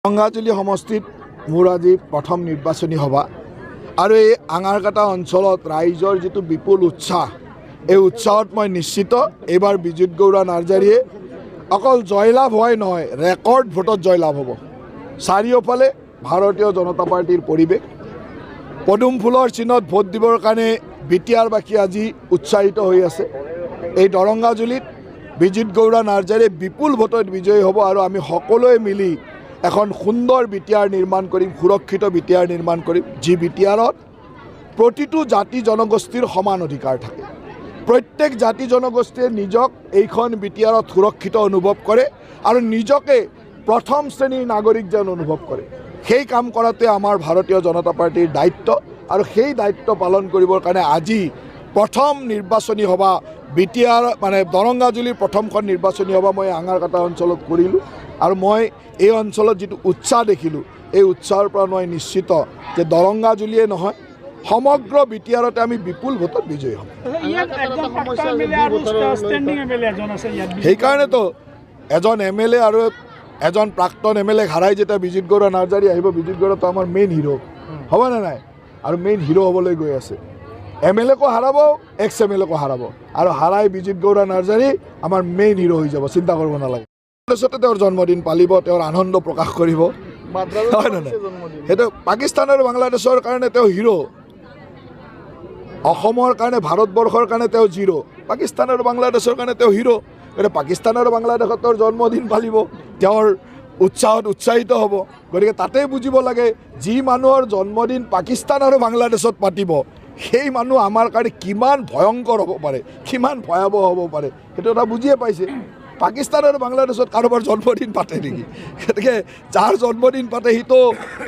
দৰংগাজুলি সমষ্টিত মোৰ আজি প্ৰথম নিৰ্বাচনী সভা আৰু এই আঙাৰকাটা অঞ্চলত ৰাইজৰ যিটো বিপুল উৎসাহ, এই উৎসাহত মই নিশ্চিত এইবাৰ বিজুত গৌড়া নাৰ্জাৰীয়ে অকল জয়লাভ হয় নহয়, ৰেকৰ্ড ভোটত জয়লাভ হ'ব। চাৰিওফালে ভাৰতীয় জনতা পাৰ্টিৰ পৰিৱেশ। পদুম ফুলৰ চিনত ভোট দিবৰ কাৰণে বিটিয়াৰবাসী আজি উৎসাহিত হৈ আছে। এই দৰংগাজুলিত বিজুত গৌড়া নাৰ্জাৰীয়ে বিপুল ভোটত বিজয়ী হ'ব আৰু আমি সকলোৱে মিলি এখন সুন্দৰ বিটিয়াৰ নিৰ্মাণ কৰিম, সুৰক্ষিত বিটিয়াৰ নিৰ্মাণ কৰিম, যি বিটিয়াৰত প্ৰতিটো জাতি জনগোষ্ঠীৰ সমান অধিকাৰ থাকে। প্ৰত্যেক জাতি জনগোষ্ঠীয়ে নিজক এইখন বিটিয়াৰত সুৰক্ষিত অনুভৱ কৰে আৰু নিজকে প্ৰথম শ্ৰেণীৰ নাগৰিক যেন অনুভৱ কৰে। সেই কাম কৰাটোৱে আমাৰ ভাৰতীয় জনতা পাৰ্টিৰ দায়িত্ব আৰু সেই দায়িত্ব পালন কৰিবৰ কাৰণে আজি প্ৰথম নিৰ্বাচনী সভা বিটিয়াৰ দৰংগাজুলিৰ প্ৰথমখন নিৰ্বাচনী সভা মই আঙাৰকাটা অঞ্চলত কৰিলোঁ আৰু মই এই অঞ্চলত যিটো উৎসাহ দেখিলোঁ, এই উৎসাহৰ পৰা মই নিশ্চিত যে দৰংগাজুলিয়ে নহয় সমগ্ৰ বিটিয়াৰতে আমি বিপুল ভোটত বিজয়ী হ'ম। সেইকাৰণেতো এজন MLA আৰু এজন প্ৰাক্তন MLA হাৰাই যেতিয়া বিজুত গৌড়া নাৰ্জাৰী আহিব, বিজুত গৌড়াটো আমাৰ মেইন হিৰো হ'বনে নাই? আৰু মেইন হিৰো হ'বলৈ গৈ আছে। MLA-কো হাৰাব, ex-MLA-কো হাৰাব আৰু হাৰাই বিজুত গৌড়া নাৰ্জাৰী আমাৰ মেইন হিৰো হৈ যাব, চিন্তা কৰিব নালাগে। তাৰপিছতে তেওঁৰ জন্মদিন পালিব, তেওঁৰ আনন্দ প্ৰকাশ কৰিব, হয় নে নাই? সেইটো পাকিস্তান আৰু বাংলাদেশৰ কাৰণে তেওঁ হিৰো, অসমৰ কাৰণে ভাৰতবৰ্ষৰ কাৰণে তেওঁ জিৰ', পাকিস্তান আৰু বাংলাদেশৰ কাৰণে তেওঁ হিৰো। গতিকে পাকিস্তান আৰু বাংলাদেশত তেওঁৰ জন্মদিন পালিব, তেওঁৰ উৎসাহত উৎসাহিত হ'ব। গতিকে তাতেই বুজিব লাগে, যি মানুহৰ জন্মদিন পাকিস্তান আৰু বাংলাদেশত পাতিব, সেই মানুহ আমাৰ কাৰণে কিমান ভয়ংকৰ হ'ব পাৰে, কিমান ভয়াৱহ হ'ব পাৰে, সেইটো এটা বুজিয়ে পাইছে। পাকিস্তান আৰু বাংলাদেশত কাৰোবাৰ জন্মদিন পাতে নেকি? গতিকে যাৰ জন্মদিন পাতে সিটো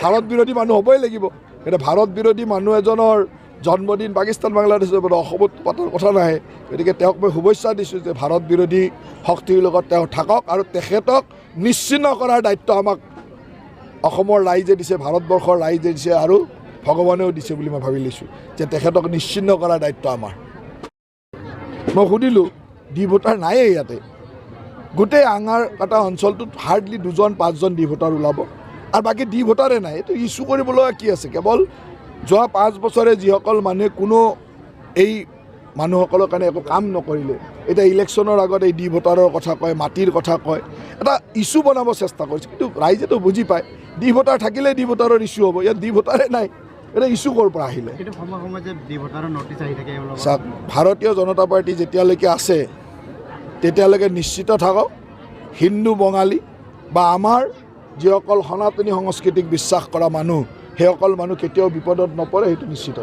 ভাৰত বিৰোধী মানুহ হ'বই লাগিব। গতিকে ভাৰত বিৰোধী মানুহ এজনৰ জন্মদিন পাকিস্তান বাংলাদেশৰ পৰা অসমত পতাৰ কথা নাহে। গতিকে তেওঁক মই শুভেচ্ছা দিছোঁ যে ভাৰত বিৰোধী শক্তিৰ লগত তেওঁ থাকক আৰু তেখেতক নিশ্চিহ্ন কৰাৰ দায়িত্ব আমাক অসমৰ ৰাইজে দিছে, ভাৰতবৰ্ষৰ ৰাইজে দিছে আৰু ভগৱানেও দিছে বুলি মই ভাবি লৈছোঁ যে তেখেতক নিশ্চিহ্ন কৰাৰ দায়িত্ব আমাৰ। মই সুধিলোঁ, ডি ভোটাৰ নায়েই ইয়াতে, গোটেই আঙাৰকাটা অঞ্চলটোত হাৰ্ডলি 2-5জন ডি ভোটাৰ ওলাব আৰু বাকী ডি ভোটাৰে নাই। এইটো ইছ্যু কৰিবলৈ কি আছে? কেৱল যোৱা 5 বছৰে যিসকল মানুহে কোনো এই মানুহসকলৰ কাৰণে একো কাম নকৰিলে, এতিয়া ইলেকশ্যনৰ আগত এই ডি ভোটাৰৰ কথা কয়, মাটিৰ কথা কয়, এটা ইছ্যু বনাব চেষ্টা কৰিছে। কিন্তু ৰাইজেতো বুজি পায় ডি ভোটাৰ থাকিলে ডি ভোটাৰৰ ইছ্যু হ'ব, ইয়াত ডি ভোটাৰে নাই, এটা ইছ্যু ক'ৰ পৰা আহিলে? চাওক, ভাৰতীয় জনতা পাৰ্টি যেতিয়ালৈকে আছে তেতিয়ালৈকে নিশ্চিত থাকক, হিন্দু বঙালী বা আমাৰ যিসকল সনাতনী সংস্কৃতিক বিশ্বাস কৰা মানুহ, সেইসকল মানুহ কেতিয়াও বিপদত নপৰে, সেইটো নিশ্চিত।